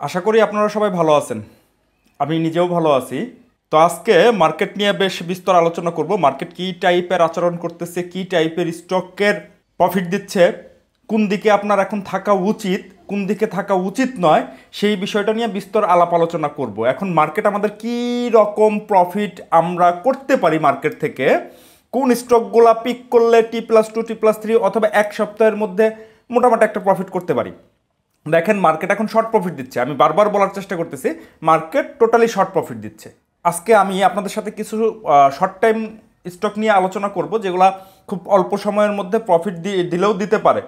আশা করি আপনারা সবাই ভালো আছেন। আমি নিজেও ভালো আছি। তো আজকে মার্কেট নিয়ে বেশ বিস্তর আলোচনা করব। মার্কেট কী টাইপের আচরণ করতেছে, কী টাইপের স্টকের প্রফিট দিচ্ছে, কোন দিকে আপনার এখন থাকা উচিত, কোন দিকে থাকা উচিত নয়, সেই বিষয়টা নিয়ে বিস্তর আলাপ আলোচনা করব। এখন মার্কেট আমাদের কী রকম প্রফিট আমরা করতে পারি মার্কেট থেকে, কোন স্টকগুলা পিক করলে T+2 T+3 অথবা এক সপ্তাহের মধ্যে মোটামুটি একটা প্রফিট করতে পারি। দেখেন মার্কেট এখন শর্ট প্রফিট দিচ্ছে। আমি বারবার বলার চেষ্টা করতেছি মার্কেট টোটালি শর্ট প্রফিট দিচ্ছে। আজকে আমি আপনাদের সাথে কিছু শর্ট টাইম স্টক নিয়ে আলোচনা করব যেগুলা খুব অল্প সময়ের মধ্যে প্রফিট দিলেও দিতে পারে।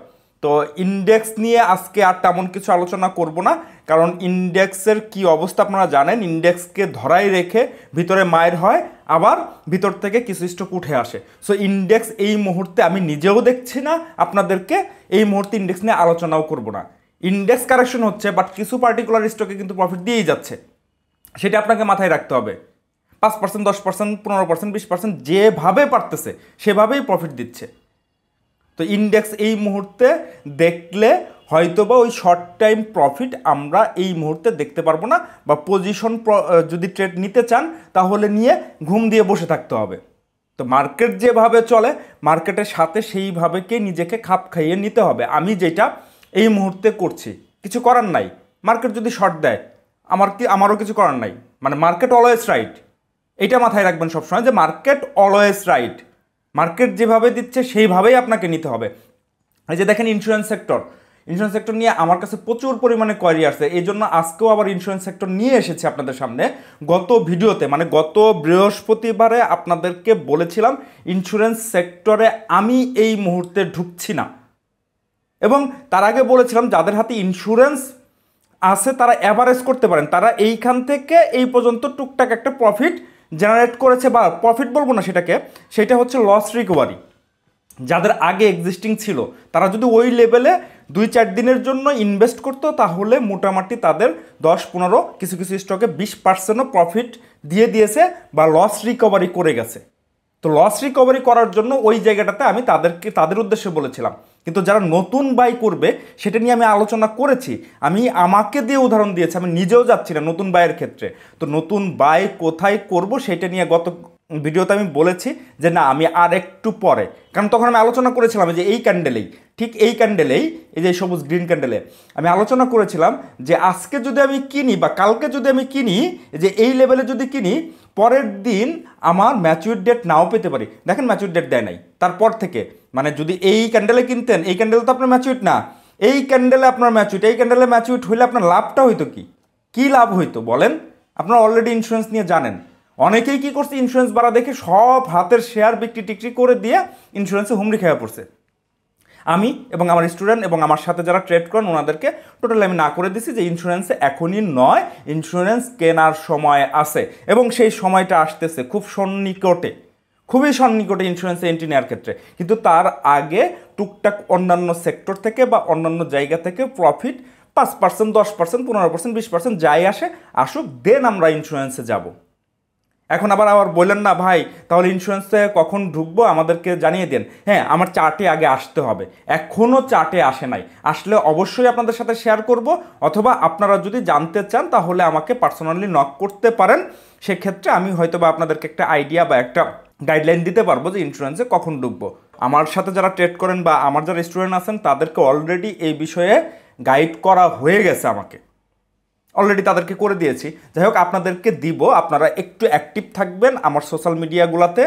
তো ইন্ডেক্স নিয়ে আজকে আর তেমন কিছু আলোচনা করব না, কারণ ইন্ডেক্সের কি অবস্থা আপনারা জানেন। ইন্ডেক্সকে ধরাই রেখে ভিতরে মায়ের হয়, আবার ভিতর থেকে কিছু স্টক উঠে আসে। সো ইন্ডেক্স এই মুহূর্তে আমি নিজেও দেখছি না, আপনাদেরকে এই মুহূর্তে ইন্ডেক্স নিয়ে আলোচনাও করব না। ইন্ডেক্স কারেকশন হচ্ছে, বাট কিছু পার্টিকুলার স্টকে কিন্তু প্রফিট দিয়েই যাচ্ছে, সেটা আপনাকে মাথায় রাখতে হবে। 5%, 10%, 15%, 20% যেভাবে পারতেছে সেভাবেই প্রফিট দিচ্ছে। তো ইন্ডেক্স এই মুহূর্তে দেখলে হয়তোবা ওই শর্ট টাইম প্রফিট আমরা এই মুহূর্তে দেখতে পারবো না, বা পজিশন যদি ট্রেড নিতে চান তাহলে নিয়ে ঘুম দিয়ে বসে থাকতে হবে। তো মার্কেট যেভাবে চলে মার্কেটের সাথে সেইভাবেকে নিজেকে খাপ খাইয়ে নিতে হবে। আমি যেটা এই মুহূর্তে করছি, কিছু করার নাই। মার্কেট যদি শর্ট দেয় আমারও কিছু করার নাই। মানে মার্কেট অলওয়েজ রাইট, এটা মাথায় রাখবেন সবসময় যে মার্কেট অলওয়েজ রাইট। মার্কেট যেভাবে দিচ্ছে সেইভাবেই আপনাকে নিতে হবে। এই যে দেখেন ইন্স্যুরেন্স সেক্টর নিয়ে আমার কাছে প্রচুর পরিমাণে কোয়েরি আসছে, এই জন্য আজকেও আবার ইন্স্যুরেন্স সেক্টর নিয়ে এসেছি আপনাদের সামনে। গত ভিডিওতে মানে গত বৃহস্পতিবারে আপনাদেরকে বলেছিলাম ইন্স্যুরেন্স সেক্টরে আমি এই মুহূর্তে ঢুকছি না, এবং তার আগে বলেছিলাম যাদের হাতে ইন্স্যুরেন্স আছে তারা অ্যাভারেজ করতে পারেন, তারা এইখান থেকে এই পর্যন্ত টুকটাক একটা প্রফিট জেনারেট করেছে, বা প্রফিট বলবো না সেটা হচ্ছে লস রিকভারি। যাদের আগে এক্সিস্টিং ছিল তারা যদি ওই লেভেলে 2-4 দিনের জন্য ইনভেস্ট করতো তাহলে মোটামুটি তাদের 10-15, কিছু কিছু স্টকে 20%ও প্রফিট দিয়ে দিয়েছে বা লস রিকভারি করে গেছে। তো লস রিকভারি করার জন্য ওই জায়গাটাতে আমি তাদের উদ্দেশ্যে বলেছিলাম। কিন্তু যারা নতুন বাই করবে সেটা নিয়ে আমি আলোচনা করেছি, আমি আমাকে দিয়ে উদাহরণ দিয়েছি, আমি নিজেও যাচ্ছি না নতুন বাইয়ের ক্ষেত্রে। তো নতুন বাই কোথায় করব সেটা নিয়ে গত ভিডিওতে আমি বলেছি যে না আমি আর একটু পরে, কারণ তখন আমি আলোচনা করেছিলাম যে এই ক্যান্ডেলেই, ঠিক এই ক্যান্ডেলেই, এই যে সবুজ গ্রিন ক্যান্ডেলে আমি আলোচনা করেছিলাম যে আজকে যদি আমি কিনি বা কালকে যদি আমি কিনি, যে এই লেভেলে যদি কিনি, পরের দিন আমার ম্যাচুইড ডেট নাও পেতে পারি। দেখেন ম্যাচুইড ডেট দেয় নাই, তারপর থেকে মানে যদি এই ক্যান্ডেলে কিনতেন, এই ক্যান্ডেল তো আপনার ম্যাচুইড না, এই ক্যান্ডেলে আপনার ম্যাচুইড, এই ক্যান্ডেলে ম্যাচুইড হইলে আপনার লাভটা হইতো কি লাভ হইতো বলেন? আপনারা অলরেডি ইন্স্যুরেন্স নিয়ে জানেন। অনেকেই কি করছে, ইন্স্যুরেন্স বাড়া দেখে সব হাতের শেয়ার বিক্রি টিক্রি করে দিয়ে ইন্স্যুরেন্সে হুমড়ি খেয়ে পড়ছে। আমি এবং আমার স্টুডেন্ট এবং আমার সাথে যারা ট্রেড করেন ওনাদেরকে টোটালি আমি না করে দিছি যে ইন্স্যুরেন্সে এখনই নয়, ইন্স্যুরেন্স কেনার সময় আছে এবং সেই সময়টা আসতেছে খুব সন্নিকটে, খুবই সন্নিকটে ইন্স্যুরেন্সে এন্ট্রি নেওয়ার ক্ষেত্রে। কিন্তু তার আগে টুকটাক অন্যান্য সেক্টর থেকে বা অন্যান্য জায়গা থেকে প্রফিট 5%, 10%, 15%, 20% যাই আসুক, দেন আমরা ইন্স্যুরেন্সে যাব। এখন আবার বললেন না ভাই তাহলে ইন্স্যুরেন্সে কখন ঢুকবো আমাদেরকে জানিয়ে দেন। হ্যাঁ, আমার চার্টে আগে আসতে হবে, এখনও চার্টে আসে নাই, আসলে অবশ্যই আপনাদের সাথে শেয়ার করব, অথবা আপনারা যদি জানতে চান তাহলে আমাকে পার্সোনালি নক করতে পারেন। সেক্ষেত্রে আমি হয়তো বা আপনাদেরকে একটা আইডিয়া বা একটা গাইডলাইন দিতে পারবো যে ইন্স্যুরেন্সে কখন ঢুকবো। আমার সাথে যারা ট্রেড করেন বা আমার যারা স্টুডেন্ট আছেন তাদেরকে অলরেডি এই বিষয়ে গাইড করা হয়ে গেছে, আমাকে অলরেডি তাদেরকে করে দিয়েছি। যাই হোক, আপনাদেরকে দিব, আপনারা একটু অ্যাক্টিভ থাকবেন আমার সোশ্যাল মিডিয়াগুলোতে,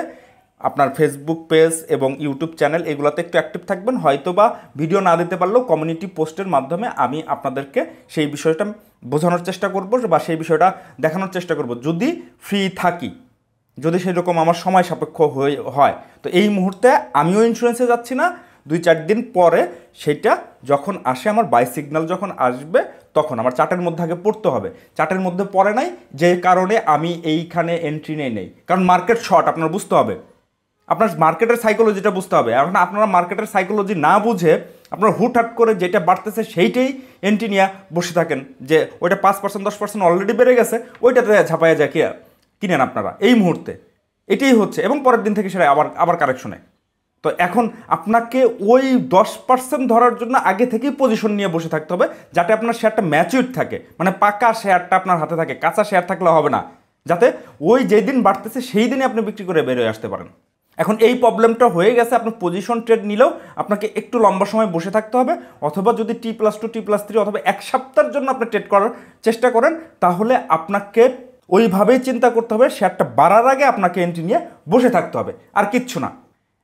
আপনার ফেসবুক পেজ এবং ইউটিউব চ্যানেল এগুলোতে একটু অ্যাক্টিভ থাকবেন। হয়তো বা ভিডিও না দিতে পারলেও কমিউনিটি পোস্টের মাধ্যমে আমি আপনাদেরকে সেই বিষয়টা বোঝানোর চেষ্টা করব বা সেই বিষয়টা দেখানোর চেষ্টা করব যদি ফ্রি থাকি, যদি সেরকম আমার সময় সাপেক্ষ হয়। তো এই মুহূর্তে আমিও ইন্স্যুরেন্সে যাচ্ছি না, 2-4 দিন পরে সেটা যখন আসে, আমার বাই সিগন্যাল যখন আসবে তখন আমার চার্টের মধ্যে আগে পড়তে হবে। চার্টের মধ্যে পড়ে নাই যে কারণে আমি এইখানে এন্ট্রি নেই, কারণ মার্কেট শর্ট, আপনার বুঝতে হবে, আপনার মার্কেটের সাইকোলজিটা বুঝতে হবে। এখন আপনারা মার্কেটের সাইকোলজি না বুঝে আপনারা হুটহাট করে যেটা বাড়তেছে সেইটাই এন্ট্রি নিয়ে বসে থাকেন, যে ওইটা 5%, 10% অলরেডি বেড়ে গেছে, ওইটাতে ঝাঁপাইয়া যায় কিনেন আপনারা এই মুহূর্তে, এটাই হচ্ছে। এবং পরের দিন থেকে সেটা আবার কারেকশনে, তো এখন আপনাকে ওই 10% ধরার জন্য আগে থেকেই পজিশন নিয়ে বসে থাকতে হবে, যাতে আপনার শেয়ারটা ম্যাচিউর থাকে, মানে পাকা শেয়ারটা আপনার হাতে থাকে, কাঁচা শেয়ার থাকলে হবে না, যাতে ওই যেই দিন বাড়তেছে সেই দিনই আপনি বিক্রি করে বেরোয় আসতে পারেন। এখন এই প্রবলেমটা হয়ে গেছে, আপনি পজিশন ট্রেড নিলেও আপনাকে একটু লম্বা সময় বসে থাকতে হবে, অথবা যদি T+2 T+3 অথবা 1 সপ্তাহের জন্য আপনি ট্রেড করার চেষ্টা করেন, তাহলে আপনাকে ওইভাবেই চিন্তা করতে হবে, শেয়ারটা বাড়ার আগে আপনাকে এন্ট্রি নিয়ে বসে থাকতে হবে, আর কিচ্ছু না।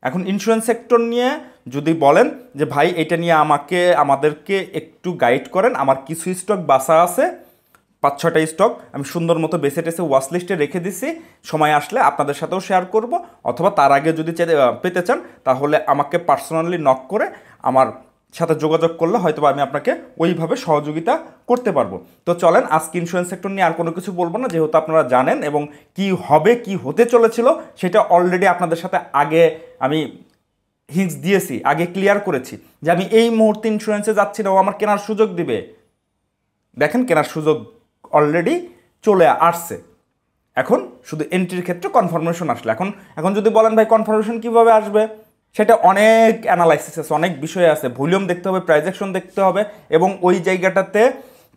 এখন ইন্স্যুরেন্স সেক্টর নিয়ে যদি বলেন যে ভাই এটা নিয়ে আমাদেরকে একটু গাইড করেন, আমার কিছু স্টক বাসা আছে, 5-6টা স্টক আমি সুন্দর মতো বেছে টেসে ওয়াচ লিস্টে রেখে দিছি, সময় আসলে আপনাদের সাথেও শেয়ার করব, অথবা তার আগে যদি পেতে চান তাহলে আমাকে পার্সোনালি নক করে আমার সাথে যোগাযোগ করলে হয়তো আমি আপনাকে ওইভাবে সহযোগিতা করতে পারবো। তো চলেন, আজকে ইন্স্যুরেন্স সেক্টর নিয়ে আর কোনো কিছু বলবো না, যেহেতু আপনারা জানেন এবং কি হবে কি হতে চলেছিল সেটা অলরেডি আপনাদের সাথে আগে আমি হিন্টস দিয়েছি, আগে ক্লিয়ার করেছি যে আমি এই মুহূর্তে ইন্স্যুরেন্সে যাচ্ছি না, ও আমার কেনার সুযোগ দিবে। দেখেন, কেনার সুযোগ অলরেডি চলে আসছে, এখন শুধু এন্ট্রির ক্ষেত্রে কনফার্মেশন আসলে। এখন যদি বলেন ভাই কনফার্মেশন কীভাবে আসবে, সেটা অনেক অ্যানালাইসিস আছে, অনেক বিষয় আছে, ভলিউম দেখতে হবে, প্রাইস অ্যাকশন দেখতে হবে, এবং ওই জায়গাটাতে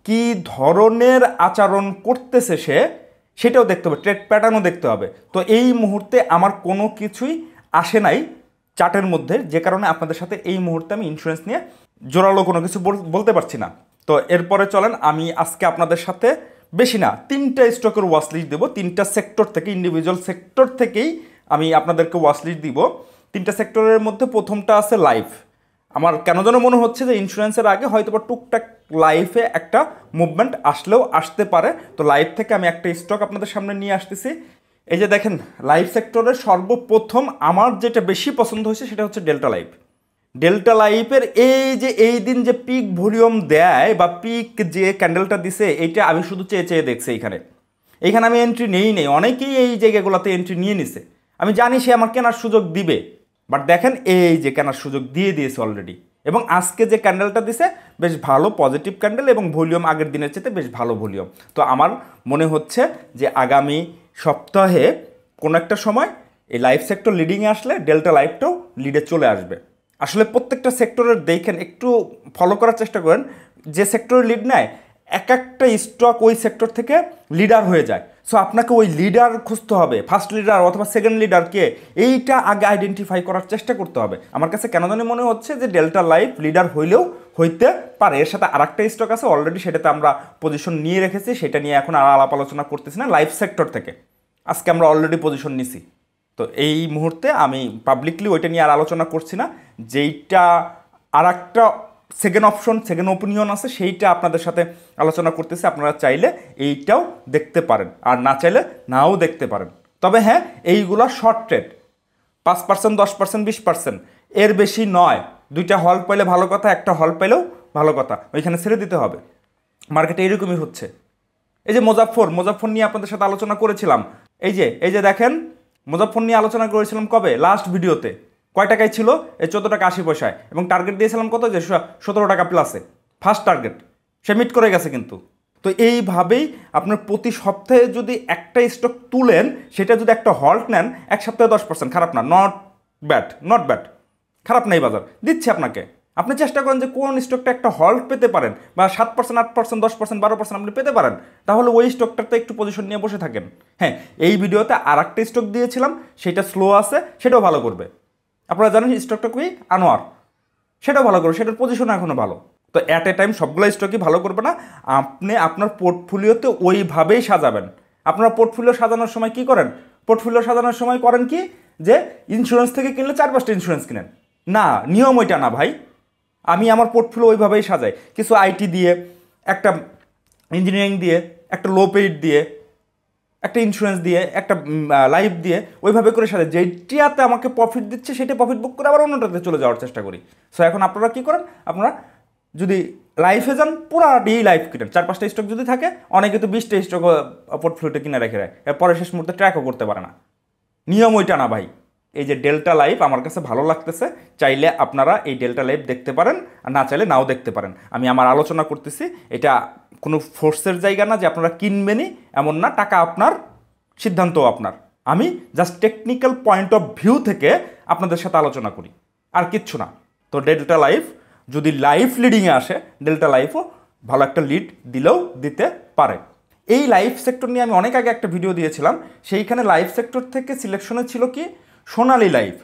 কি ধরনের আচরণ করতেছে সেটাও দেখতে হবে, ট্রেড প্যাটার্নও দেখতে হবে। তো এই মুহূর্তে আমার কোনো কিছুই আসে নাই চার্টের মধ্যে, যে কারণে আপনাদের সাথে এই মুহূর্তে আমি ইন্স্যুরেন্স নিয়ে জোরালো কোনো কিছু বলতে পারছি না। তো এরপরে চলেন, আমি আজকে আপনাদের সাথে বেশি না 3টা স্টকের ওয়াচ লিস্ট দেবো, 3টা সেক্টর থেকে, ইন্ডিভিজুয়াল সেক্টর থেকেই আমি আপনাদেরকে ওয়াচ লিস্ট দিব। 3টা সেক্টরের মধ্যে প্রথমটা আছে লাইফ। আমার কেন যেন মনে হচ্ছে যে ইন্স্যুরেন্সের আগে হয়তো বা টুকটাক লাইফে একটা মুভমেন্ট আসলেও আসতে পারে। তো লাইফ থেকে আমি একটা স্টক আপনাদের সামনে নিয়ে আসতেছি। এই যে দেখেন, লাইফ সেক্টরের সর্বপ্রথম আমার যেটা বেশি পছন্দ হয়েছে সেটা হচ্ছে ডেল্টা লাইফ। ডেল্টা লাইফের এই দিন যে পিক ভলিউম দেয় বা পিক যে ক্যান্ডেলটা দিছে, এইটা আমি শুধু চেয়ে চেয়ে দেখছি। এইখানে আমি এন্ট্রি নেই, অনেকেই এই জায়গাগুলোতে এন্ট্রি নিয়ে নিছে, আমি জানি সে আমার কেনার সুযোগ দিবে, বাট দেখেন এই যে কেনার সুযোগ দিয়ে দিয়েছে অলরেডি, এবং আজকে যে ক্যান্ডেলটা দিছে বেশ ভালো পজিটিভ ক্যান্ডেল, এবং ভলিউম আগের দিনের চেয়ে বেশ ভালো ভলিউম। তো আমার মনে হচ্ছে যে আগামী সপ্তাহে কোনো একটা সময় এই লাইফ সেক্টর লিডিংয়ে আসলে ডেল্টা লাইফটাও লিডে চলে আসবে। আসলে প্রত্যেকটা সেক্টরের দেখেন, একটু ফলো করার চেষ্টা করেন, যে সেক্টরের লিড নেয় এক একটা স্টক ওই সেক্টর থেকে লিডার হয়ে যায়। সো আপনাকে ওই লিডার খুঁজতে হবে, ফার্স্ট লিডার অথবা সেকেন্ড লিডার কে, এইটা আগে আইডেন্টিফাই করার চেষ্টা করতে হবে। আমার কাছে কেন জানি মনে হচ্ছে যে ডেল্টা লাইফ লিডার হইলেও হইতে পারে। এর সাথে আর একটা স্টক আছে অলরেডি, সেটাতে আমরা পজিশন নিয়ে রেখেছি, সেটা নিয়ে এখন আর আলাপ আলোচনা করতেছি না। লাইফ সেক্টর থেকে আজকে আমরা অলরেডি পজিশন নিছি। তো এই মুহূর্তে আমি পাবলিকলি ওইটা নিয়ে আর আলোচনা করছি না। যেইটা আর একটা সেকেন্ড অপশন, সেকেন্ড ওপিনিয়ন আছে, সেইটা আপনাদের সাথে আলোচনা করতেছি। আপনারা চাইলে এইটাও দেখতে পারেন, আর না চাইলে নাও দেখতে পারেন। তবে হ্যাঁ, এইগুলো শর্ট ট্রেড, 5%, 10%, 20%, এর বেশি নয়। 2টা হল পাইলে ভালো কথা, একটা হল পাইলেও ভালো কথা, ওইখানে ছেড়ে দিতে হবে। মার্কেটে এইরকমই হচ্ছে। এই যে মুজাফফর নিয়ে আপনাদের সাথে আলোচনা করেছিলাম। এই যে দেখেন, মুজাফফর নিয়ে আলোচনা করেছিলাম কবে, লাস্ট ভিডিওতে। কয় টাকায় ছিল? এই 14 টাকা 80 পয়সায়, এবং টার্গেট দিয়েছিলাম কত, যে 17 টাকা প্লাসে, ফার্স্ট টার্গেট সে মিট করে গেছে কিন্তু। তো এইভাবেই আপনার প্রতি সপ্তাহে যদি একটা স্টক তুলেন, সেটা যদি একটা হল্ট নেন, এক সপ্তাহে 10%, খারাপ না, নট ব্যাড, খারাপ নাই, বাজার দিচ্ছে আপনাকে। আপনি চেষ্টা করেন যে কোন স্টকটা একটা হল্ট পেতে পারেন, বা 7%, 8%, 10%, 12% আপনি পেতে পারেন, তাহলে ওই স্টকটাতে একটু পজিশন নিয়ে বসে থাকেন। হ্যাঁ, এই ভিডিওতে আর একটা স্টক দিয়েছিলাম, সেটা স্লো আছে, সেটাও ভালো করবে। আপনারা জানেন স্টকটা কি, আনোয়ার, সেটাও ভালো করবে, সেটার পজিশন এখনও ভালো। তো অ্যাট এ টাইম সবগুলো স্টকই ভালো করবে না। আপনি আপনার পোর্টফোলিওতে ওইভাবেই সাজাবেন। আপনারা পোর্টফোলিও সাজানোর সময় কি করেন? পোর্টফোলিও সাজানোর সময় করেন কি, যে ইন্স্যুরেন্স থেকে কিনলে 4-5টা ইন্স্যুরেন্স কিনেন। না, নিয়ম ওইটা না ভাই। আমি আমার পোর্টফোলিও ওইভাবেই সাজাই, কিছু আইটি দিয়ে, একটা ইঞ্জিনিয়ারিং দিয়ে, একটা লো পেইড দিয়ে, একটা ইন্স্যুরেন্স দিয়ে, একটা লাইফ দিয়ে, ওইভাবে করে সাজাই। যেটাতে আমাকে প্রফিট দিচ্ছে সেটা প্রফিট বুক করে আবার অন্যটাতে চলে যাওয়ার চেষ্টা করি। সো এখন আপনারা কী করেন, আপনারা যদি লাইফে যান, পুরাটি লাইফ কিনেন। 4-5টা স্টক যদি থাকে, অনেকে তো 20টা স্টক পোর্টফোলিওতে কিনে রেখে দেয়, পরে শেষ মুহূর্তে ট্র্যাকও করতে পারে না। নিয়ম ওইটা না ভাই। এই যে ডেল্টা লাইফ আমার কাছে ভালো লাগতেছে, চাইলে আপনারা এই ডেল্টা লাইফ দেখতে পারেন, আর না চাইলে নাও দেখতে পারেন। আমি আমার আলোচনা করতেছি, এটা কোনো ফোর্সের জায়গা না যে আপনারা কিনবেনই, এমন না। টাকা আপনার, সিদ্ধান্তও আপনার। আমি just technical point of view থেকে আপনাদের সাথে আলোচনা করি, আর কিচ্ছু না। তো ডেল্টা লাইফ যদি লাইফ লিডিংয়ে আসে, ডেল্টা লাইফও ভালো একটা লিড দিলেও দিতে পারে। এই লাইফ সেক্টর নিয়ে আমি অনেক আগে একটা ভিডিও দিয়েছিলাম, সেইখানে লাইফ সেক্টর থেকে সিলেকশনে ছিল কি সোনালী লাইফ।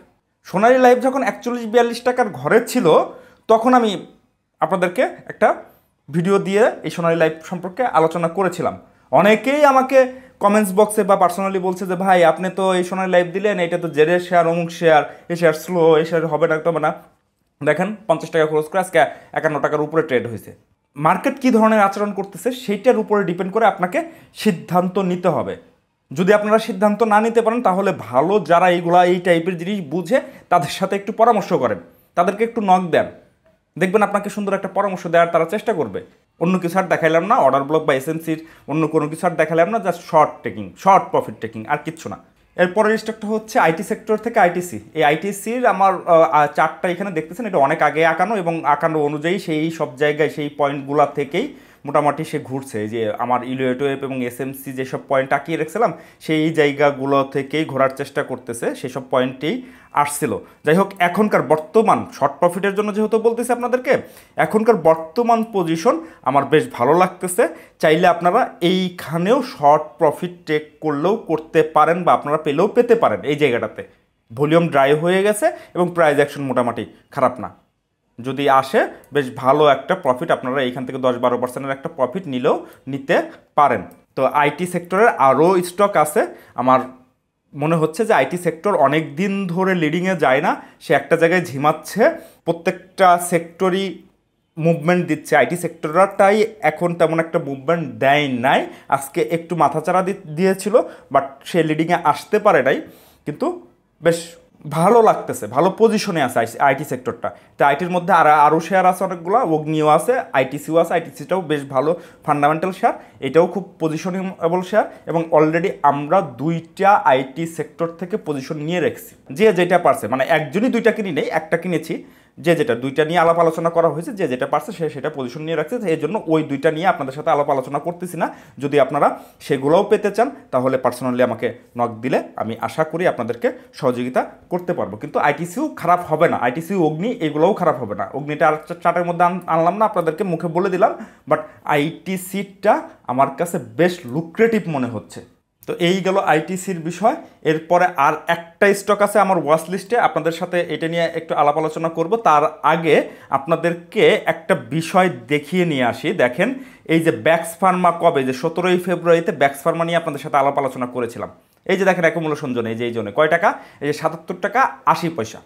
সোনালী লাইফ যখন 41-42 টাকার ঘরে ছিল, তখন আমি আপনাদেরকে একটা ভিডিও দিয়ে এই সোনালী লাইফ সম্পর্কে আলোচনা করেছিলাম। অনেকেই আমাকে কমেন্টস বক্সে বা পার্সোনালি বলছে যে ভাই আপনি তো এই সোনালী লাইফ দিলেন, এটা তো জেডের শেয়ার, অমুক শেয়ার, এই শেয়ার স্লো, এই শেয়ার হবে না, তবে না। দেখেন 50 টাকা খরচ করে আজকে 51 টাকার উপরে ট্রেড হয়েছে। মার্কেট কী ধরনের আচরণ করতেছে সেইটার উপরে ডিপেন্ড করে আপনাকে সিদ্ধান্ত নিতে হবে। যদি আপনারা সিদ্ধান্ত না নিতে পারেন, তাহলে ভালো যারা এই টাইপের জিনিস বুঝে তাদের সাথে একটু পরামর্শ করেন, তাদেরকে একটু নক দেন, দেখবেন আপনাকে সুন্দর একটা পরামর্শ দেওয়ার তারা চেষ্টা করবে। অন্য কিছু আর দেখাইলাম না, অর্ডার ব্লক বা এসএমসির অন্য কোনো কিছু আর দেখাইলাম না, জাস্ট শর্ট প্রফিট টেকিং, আর কিচ্ছু না। এরপরের স্টকটা হচ্ছে আইটি সেক্টর থেকে আইটিসি। এই আইটিসির আমার চার্টটা এখানে দেখতেছেন, এটা অনেক আগে আঁকানো, এবং আঁকানো অনুযায়ী সেই সব জায়গায় সেই পয়েন্টগুলো থেকেই মোটামুটি সে ঘুরছে। যে আমার ইলিওয়েটোয়েপ এবং এসএমসি যেসব পয়েন্ট আঁকিয়ে রেখেছিলাম সেই জায়গাগুলো থেকেই ঘোরার চেষ্টা করতেছে, সেসব পয়েন্টেই আসছিল। যাই হোক, এখনকার বর্তমান শর্ট প্রফিটের জন্য যেহেতু বলতেছি আপনাদেরকে, এখনকার বর্তমান পজিশন আমার বেশ ভালো লাগতেছে। চাইলে আপনারা এইখানেও শর্ট প্রফিট টেক করলেও করতে পারেন, বা আপনারা পেলেও পেতে পারেন। এই জায়গাটাতে ভলিউম ড্রাই হয়ে গেছে এবং প্রাইস অ্যাকশন মোটামুটি খারাপ না। যদি আসে বেশ ভালো একটা প্রফিট, আপনারা এইখান থেকে 10-12% একটা প্রফিট নিলেও নিতে পারেন। তো আইটি সেক্টরের আরও স্টক আছে। আমার মনে হচ্ছে যে আইটি সেক্টর অনেক দিন ধরে লিডিংয়ে যায় না, সে একটা জায়গায় ঝিমাচ্ছে। প্রত্যেকটা সেক্টরই মুভমেন্ট দিচ্ছে, আইটি সেক্টরটাই এখন তেমন একটা মুভমেন্ট দেয় নাই। আজকে একটু মাথাচাড়া দিয়েছিল, বাট সে লিডিংয়ে আসতে পারে নাই, কিন্তু বেশ ভালো লাগতেছে, ভালো পজিশনে আছে আইটি সেক্টরটা। তো আইটির মধ্যে আরও শেয়ার আছে অনেকগুলো, অগ্নিও আছে, আইটিসিও আছে। আইটিসিটাও বেশ ভালো ফান্ডামেন্টাল শেয়ার, এটাও খুব পজিশনেবল শেয়ার, এবং অলরেডি আমরা 2টা আইটি সেক্টর থেকে পজিশন নিয়ে রেখেছি। যে যেটা পারছে, মানে একজনই 2টা কিনি নেই, একটা কিনেছি। যে যেটা 2টা নিয়ে আলাপ আলোচনা করা হয়েছে, যে যেটা পারছে সে সেটা পজিশন নিয়ে রাখছে। এই জন্য ওই 2টা নিয়ে আপনাদের সাথে আলাপ আলোচনা করতেছি না। যদি আপনারা সেগুলোও পেতে চান, তাহলে পার্সোনালি আমাকে নক দিলে আমি আশা করি আপনাদেরকে সহযোগিতা করতে পারবো। কিন্তু আইটিসিও খারাপ হবে না, আইটিসিও অগ্নি এগুলোও খারাপ হবে না। অগ্নিটা আর চার্টের মধ্যে আনলাম না, আপনাদেরকে মুখে বলে দিলাম, বাট আইটিসিটা আমার কাছে বেশ লুক্রেটিভ মনে হচ্ছে। তো এই গেল আইটিসির বিষয়। এরপরে আর একটা স্টক আছে আমার ওয়াচ লিস্টে, আপনাদের সাথে এটা নিয়ে একটু আলাপ আলোচনা করব। তার আগে আপনাদেরকে একটা বিষয় দেখিয়ে নিয়ে আসি। দেখেন, এই যে ব্যাক্স ফার্মা কবে, যে 17 ফেব্রুয়ারিতে ব্যাক্স ফার্মা নিয়ে আপনাদের সাথে আলাপ আলোচনা করেছিলাম। এই যে দেখেন অ্যাকুমুলেশন জোনে, এই যে এই জোনে কয় টাকা, এই যে 77 টাকা 80 পয়সা।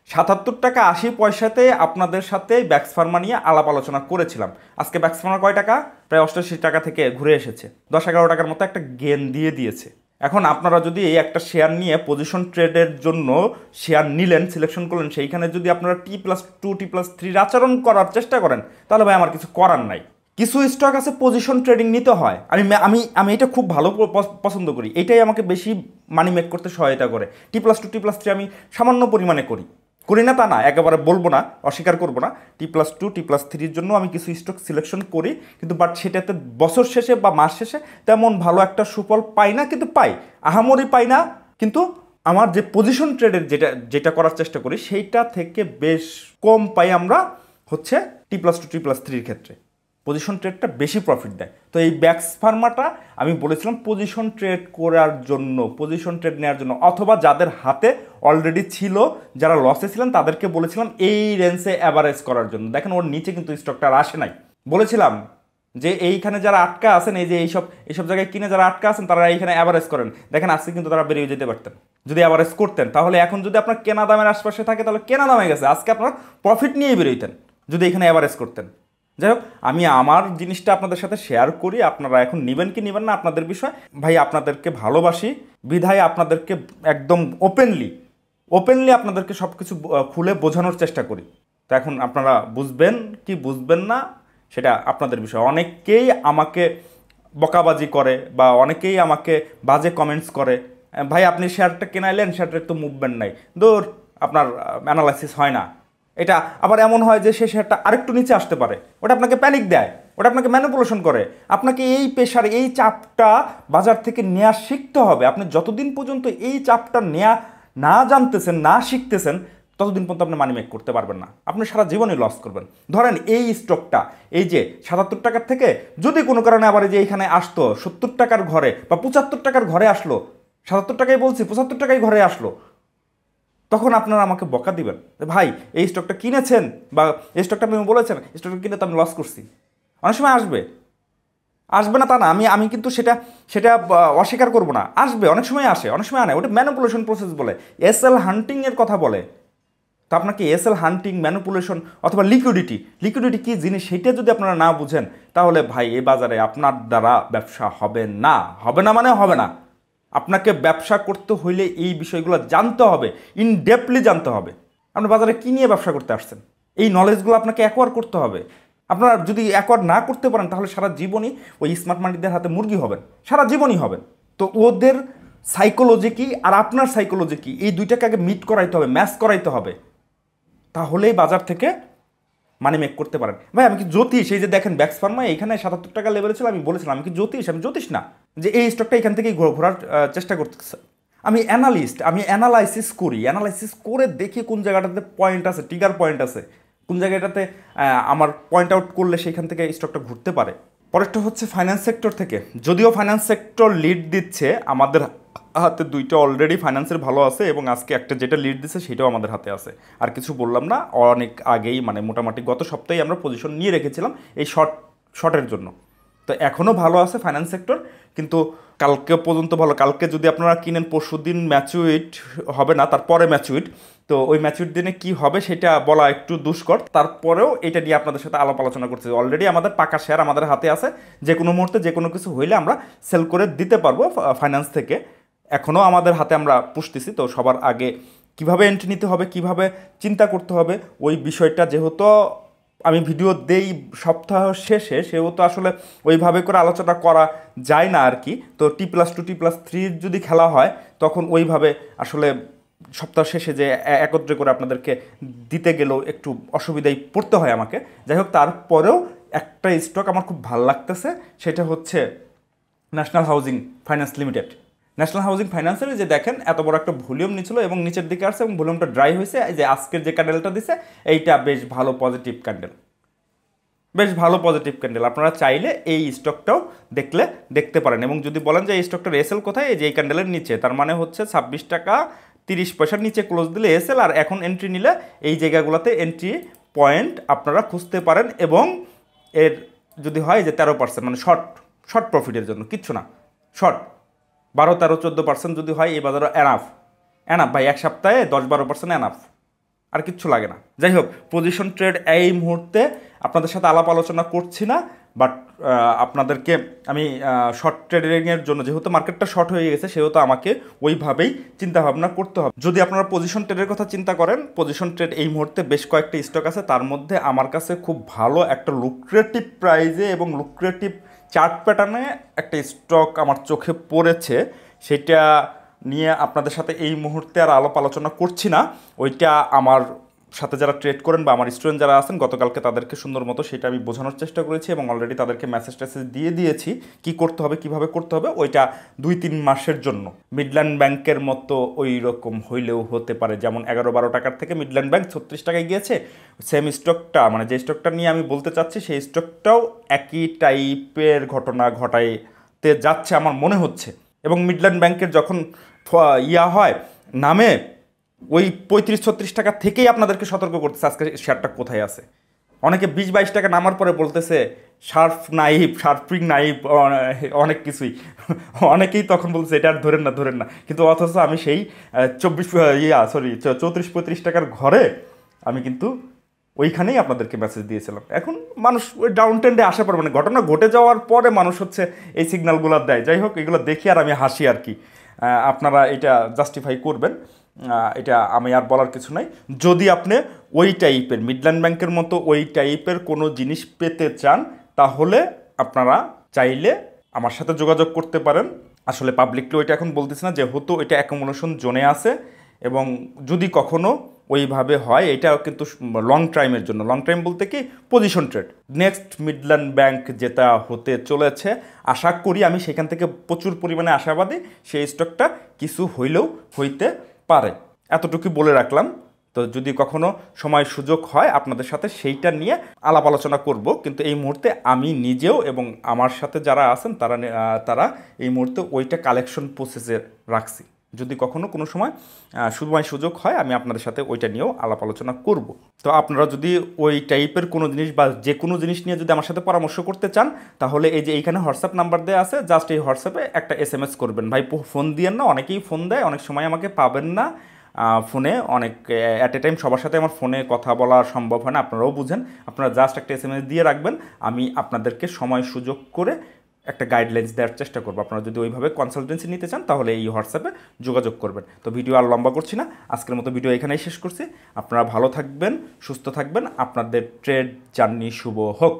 77 টাকা 80 পয়সাতে আপনাদের সাথে ব্যাক্স ফার্মা নিয়ে আলাপ আলোচনা করেছিলাম। আজকে ব্যাক্স ফার্মা কয় টাকা, প্রায় 88 টাকা থেকে ঘুরে এসেছে, 10-11 টাকার মতো একটা গেন দিয়ে দিয়েছে। এখন আপনারা যদি এই একটা শেয়ার নিয়ে পজিশন ট্রেডের জন্য শেয়ার নিলেন, সিলেকশন করলেন, সেইখানে যদি আপনারা T+2 T+3 আচরণ করার চেষ্টা করেন, তাহলে ভাই আমার কিছু করার নাই। কিছু স্টক আছে পজিশন ট্রেডিং নিতে হয়, আমি আমি আমি এটা খুব ভালো পছন্দ করি, এটাই আমাকে বেশি মানি মেক করতে সহায়তা করে। T+2 T+3 আমি সামান্য পরিমাণে করি না তা না, একেবারে বলবো না, অস্বীকার করবো না। T+2 T+3-র জন্য আমি কিছু স্টক সিলেকশন করি, কিন্তু বাট সেটাতে বছর শেষে বা মাস শেষে তেমন ভালো একটা সুফল পাই না, কিন্তু পাই, আহামরি পাই না। কিন্তু আমার যে পজিশন ট্রেডের যেটা করার চেষ্টা করি, সেইটা থেকে বেশ কম পাই আমরা হচ্ছে T+2 T+3-র ক্ষেত্রে। পজিশন ট্রেডটা বেশি প্রফিট দেয়। তো এই ব্যাক্স ফার্মাটা আমি বলেছিলাম পজিশন ট্রেড করার জন্য, পজিশন ট্রেড নেওয়ার জন্য, অথবা যাদের হাতে অলরেডি ছিল, যারা লসে ছিলেন, তাদেরকে বলেছিলাম এই রেঞ্জে অ্যাভারেজ করার জন্য। দেখেন ওর নিচে কিন্তু স্টকটা আর আসে নাই। বলেছিলাম যে এইখানে যারা আটকা আছেন, এই যে এইসব জায়গায় কিনে যারা আটকা আছেন, তারা এইখানে অ্যাভারেজ করেন। দেখেন আজকে কিন্তু তারা বেরিয়ে যেতে পারতেন যদি অ্যাভারেজ করতেন। তাহলে এখন যদি আপনার কেনা দামের আশপাশে থাকে, তাহলে কেনা দামে গেছে, আজকে আপনার প্রফিট নিয়েই বেরোইতেন যদি এখানে অ্যাভারেজ করতেন। যাই হোক, আমি আমার জিনিসটা আপনাদের সাথে শেয়ার করি, আপনারা এখন নেবেন কি নেবেন না আপনাদের বিষয়। ভাই আপনাদেরকে ভালোবাসি বিধায় আপনাদেরকে একদম ওপেনলি আপনাদেরকে সব কিছু খুলে বোঝানোর চেষ্টা করি। তো এখন আপনারা বুঝবেন কি বুঝবেন না সেটা আপনাদের বিষয়। অনেকেই আমাকে বকাবাজি করে বা অনেকেই আমাকে বাজে কমেন্টস করে, ভাই আপনি শেয়ারটা কেনাইলেন, শেয়ারটার তো মুভমেন্ট নাই, দূর আপনার অ্যানালাইসিস হয় না। এটা আবার এমন হয় যে সে শেয়ারটা আরেকটু নিচে আসতে পারে, ওটা আপনাকে প্যানিক দেয়, ওটা আপনাকে ম্যানিপুলেশন করে। আপনাকে এই প্রেশার, এই চাপটা বাজার থেকে নেওয়া শিখতে হবে। আপনি যতদিন পর্যন্ত এই চাপটা নেওয়া না জানতেছেন, না শিখতেছেন, ততদিন পর্যন্ত আপনি মানি মেক করতে পারবেন না। আপনি সারা জীবনই লস করবেন। ধরেন এই স্টকটা, এই যে ৭৭ টাকার থেকে যদি কোনো কারণে আবার এই যে এখানে আসতো ৭০ টাকার ঘরে বা ৭৫ টাকার ঘরে আসলো, ৭৭ টাকাই বলছি, ৭৫ টাকায় ঘরে আসলো, তখন আপনারা আমাকে বকা দিবেন ভাই এই স্টকটা কিনেছেন বা এই স্টকটা আপনি বলেছেন স্টকটা কিনে তো আমি লস করছি। অনেক সময় আসবে, আসবে না তা না, আমি কিন্তু সেটা সেটা অস্বীকার করবো না, আসবে, অনেক সময় আসে, অনেক সময় আনে, ওটা ম্যানিপুলেশন প্রসেস বলে, এসএল হান্টিংয়ের কথা বলে। তো আপনাকে এসএল হান্টিং, ম্যানিপুলেশন অথবা লিকুইডিটি কী জিনিস সেটা যদি আপনারা না বুঝেন, তাহলে ভাই এই বাজারে আপনার দ্বারা ব্যবসা হবে না। হবে না মানে হবে না। আপনাকে ব্যবসা করতে হইলে এই বিষয়গুলো জানতে হবে, ইনডেপলি জানতে হবে। আপনি বাজারে কী নিয়ে ব্যবসা করতে আসছেন, এই নলেজগুলো আপনাকে অ্যাকোয়ার করতে হবে। আপনারা যদি অ্যাকোয়ার না করতে পারেন তাহলে সারা জীবনই ওই স্মার্ট মানিদের হাতে মুরগি হবেন, সারা জীবনই হবেন। তো ওদের সাইকোলজি কি আর আপনার সাইকোলজি কি, এই দুইটাকে আগে মিট করাইতে হবে, ম্যাচ করাইতে হবে, তাহলেই বাজার থেকে মানি মেক করতে পারেন। ভাই আমি কি জ্যোতিষ? এই যে দেখেন ব্যাক্স ফার্মা এখানে ৭৭ টাকা লেভেলে ছিল, আমি বলেছিলাম আমি কি জ্যোতিষ? আমি জ্যোতিষ না যে এই স্টকটা এখান থেকেই ঘোরার চেষ্টা করতেছে। আমি অ্যানালিস্ট, আমি অ্যানালাইসিস করি, অ্যানালাইসিস করে দেখি কোন জায়গাটাতে পয়েন্ট আছে, ট্রিগার পয়েন্ট আছে, কোন জায়গাটাতে আমার পয়েন্ট আউট করলে সেইখান থেকে স্টকটা ঘুরতে পারে। পরেরটা হচ্ছে ফাইন্যান্স সেক্টর থেকে। যদিও ফাইন্যান্স সেক্টর লিড দিচ্ছে, আমাদের হাতে দুইটা অলরেডি ফাইন্যান্সের ভালো আছে এবং আজকে একটা যেটা লিড দিচ্ছে সেটাও আমাদের হাতে আছে। আর কিছু বললাম না, অনেক আগেই মানে মোটামুটি গত সপ্তাহে আমরা পজিশন নিয়ে রেখেছিলাম এই শর্টের জন্য। তো এখনও ভালো আছে ফাইন্যান্স সেক্টর, কিন্তু কালকে পর্যন্ত ভালো। কালকে যদি আপনারা কিনেন পরশু দিন ম্যাচুইট হবে না, তারপরে ম্যাচুইট। তো ওই ম্যাচুইট দিনে কি হবে সেটা বলা একটু দুষ্কর, তারপরেও এটা নিয়ে আপনাদের সাথে আলাপ আলোচনা করছি। অলরেডি আমাদের পাকা শেয়ার আমাদের হাতে আছে, যে কোনো মুহূর্তে যে কোনো কিছু হইলে আমরা সেল করে দিতে পারবো ফাইন্যান্স থেকে। এখনও আমাদের হাতে আমরা পুষতেছি। তো সবার আগে কিভাবে এন্ট্রি নিতে হবে, কিভাবে চিন্তা করতে হবে, ওই বিষয়টা যেহেতু আমি ভিডিও দেই সপ্তাহ শেষে, সেহেতু আসলে ওইভাবে করে আলোচনা করা যায় না আর কি। তো T+2 T+3 যদি খেলা হয় তখন ওইভাবে আসলে সপ্তাহ শেষে যে একত্রে করে আপনাদেরকে দিতে গেলেও একটু অসুবিধায় পড়তে হয় আমাকে। যাই হোক, তারপরেও একটা স্টক আমার খুব ভালো লাগতেছে, সেটা হচ্ছে national housing finance limited. National housing ফাইন্যান্সের যে দেখেন এত বড় একটা ভলিউম নিচ্ছিল এবং নিচের দিকে আসছে এবং ভলিউমটা ড্রাই হয়েছে। এই যে আজকের যে ক্যান্ডেলটা দিছে এইটা বেশ ভালো পজিটিভ ক্যান্ডেল, বেশ ভালো পজিটিভ ক্যান্ডেল। আপনারা চাইলে এই স্টকটাও দেখতে পারেন। এবং যদি বলেন যে এই স্টকটার এসএল কোথায়, এই যে এই ক্যান্ডেলের নিচে, তার মানে হচ্ছে 26 টাকা 30 পয়সার নিচে ক্লোজ দিলে এসএল, আর এখন এন্ট্রি নিলে এই জায়গাগুলোতে এন্ট্রি পয়েন্ট আপনারা খুঁজতে পারেন। এবং এর যদি হয় যে 13% মানে শর্ট প্রফিটের জন্য, কিচ্ছু না, শর্ট 12-13-14% যদি হয় এই বাজারে এনাফ ভাই, এক সপ্তাহে 10-12% এনাফ, আর কিচ্ছু লাগে না। যাই হোক, পজিশন ট্রেড এই মুহূর্তে আপনাদের সাথে আলাপ আলোচনা করছি না, বাট আপনাদেরকে আমি শর্ট ট্রেডিংয়ের জন্য, যেহেতু মার্কেটটা শর্ট হয়ে গেছে সেহেতু আমাকে ওইভাবেই চিন্তাভাবনা করতে হবে। যদি আপনারা পজিশন ট্রেডের কথা চিন্তা করেন, পজিশন ট্রেড এই মুহূর্তে বেশ কয়েকটা স্টক আছে, তার মধ্যে আমার কাছে খুব ভালো একটা লুক্রেটিভ প্রাইজে এবং লুক্রেটিভ চার্ট প্যাটার্নে একটা স্টক আমার চোখে পড়েছে। সেটা নিয়ে আপনাদের সাথে এই মুহূর্তে আর আলাপ আলোচনা করছি না। ওইটা আমার সাথে যারা ট্রেড করেন বা আমার স্টুডেন্ট যারা আছেন, গতকালকে তাদেরকে সুন্দর মতো সেটা আমি বোঝানোর চেষ্টা করেছি এবং অলরেডি তাদেরকে মেসেজ দিয়ে দিয়েছি কি করতে হবে, কিভাবে করতে হবে। ওইটা 2-3 মাসের জন্য মিডল্যান্ড ব্যাংকের মতো ওই রকম হইলেও হতে পারে, যেমন 11-12 টাকার থেকে মিডল্যান্ড ব্যাংক 36 টাকায় গিয়েছে। সেম স্টকটা মানে যে স্টকটা নিয়ে আমি বলতে চাচ্ছি সেই স্টকটাও একই টাইপের ঘটনা ঘটাইতে যাচ্ছে আমার মনে হচ্ছে। এবং মিডল্যান্ড ব্যাংকের যখন হয় নামে, ওই 35-36 টাকা থেকেই আপনাদেরকে সতর্ক করতেছে আজকে শেয়ারটা কোথায় আছে। অনেকে 20-22 টাকা নামার পরে বলতেছে শার্পিং নাইভ অনেক কিছুই, অনেকেই তখন বলছে এটা আর ধরেন না, কিন্তু অথচ আমি সেই 34-35 টাকার ঘরে আমি কিন্তু ওইখানেই আপনাদেরকে মেসেজ দিয়েছিলাম। এখন মানুষ ওই ডাউন ট্রেন্ডে আসার পর মানে ঘটনা ঘটে যাওয়ার পরে মানুষ হচ্ছে এই সিগন্যালগুলো দেয়। যাই হোক, এগুলো দেখি আর আমি হাসি আর কি। আপনারা এটা জাস্টিফাই করবেন, এটা আমি আর বলার কিছু নাই। যদি আপনি ওই টাইপের মিডল্যান্ড ব্যাংকের মতো ওই টাইপের কোনো জিনিস পেতে চান, তাহলে আপনারা চাইলে আমার সাথে যোগাযোগ করতে পারেন। আসলে পাবলিকলি ওইটা এখন বলতেছি না, যেহেতু এটা অ্যাকোমোডেশন জোনে আছে এবং যদি কখনো ওইভাবে হয়। এটাও কিন্তু লং টাইমের জন্য, লং টাইম বলতে কি position trade. Next Midland bank যেটা হতে চলেছে, আশা করি আমি সেখান থেকে প্রচুর পরিমাণে আশাবাদী, সেই স্টকটা কিছু হইলেও হইতে পারে, এতটুকু বলে রাখলাম। তো যদি কখনো সময় সুযোগ হয় আপনাদের সাথে সেইটা নিয়ে আলাপ আলোচনা করব, কিন্তু এই মুহূর্তে আমি নিজেও এবং আমার সাথে যারা আছেন তারা এই মুহূর্তে ওইটা কালেকশন প্রসেসে রাখছি। যদি কখনো কোনো সময় সুযোগ হয় আমি আপনাদের সাথে ওইটা নিয়েও আলাপ আলোচনা করব। তো আপনারা যদি ওই টাইপের কোনো জিনিস বা যে কোনো জিনিস নিয়ে যদি আমার সাথে পরামর্শ করতে চান, তাহলে এই যে এইখানে হোয়াটসঅ্যাপ নাম্বার দেওয়া আছে, জাস্ট এই হোয়াটসঅ্যাপে একটা SMS করবেন। ভাই ফোন দিয়েন না, অনেকেই ফোন দেয়, অনেক সময় আমাকে পাবেন না ফোনে, অনেক অ্যাট এ টাইম সবার সাথে আমার ফোনে কথা বলা সম্ভব হয় না, আপনারাও বুঝেন। আপনারা জাস্ট একটা SMS দিয়ে রাখবেন, আমি আপনাদেরকে সময় সুযোগ করে একটা গাইডলাইন্স দেওয়ার চেষ্টা করবো। আপনারা যদি ওইভাবে কনসালটেন্সি নিতে চান তাহলে এই হোয়াটসঅ্যাপে যোগাযোগ করবেন। তো ভিডিও আর লম্বা করছি না, আজকের মতো ভিডিও এখানেই শেষ করছি। আপনারা ভালো থাকবেন, সুস্থ থাকবেন, আপনাদের ট্রেড জার্নি শুভ হোক।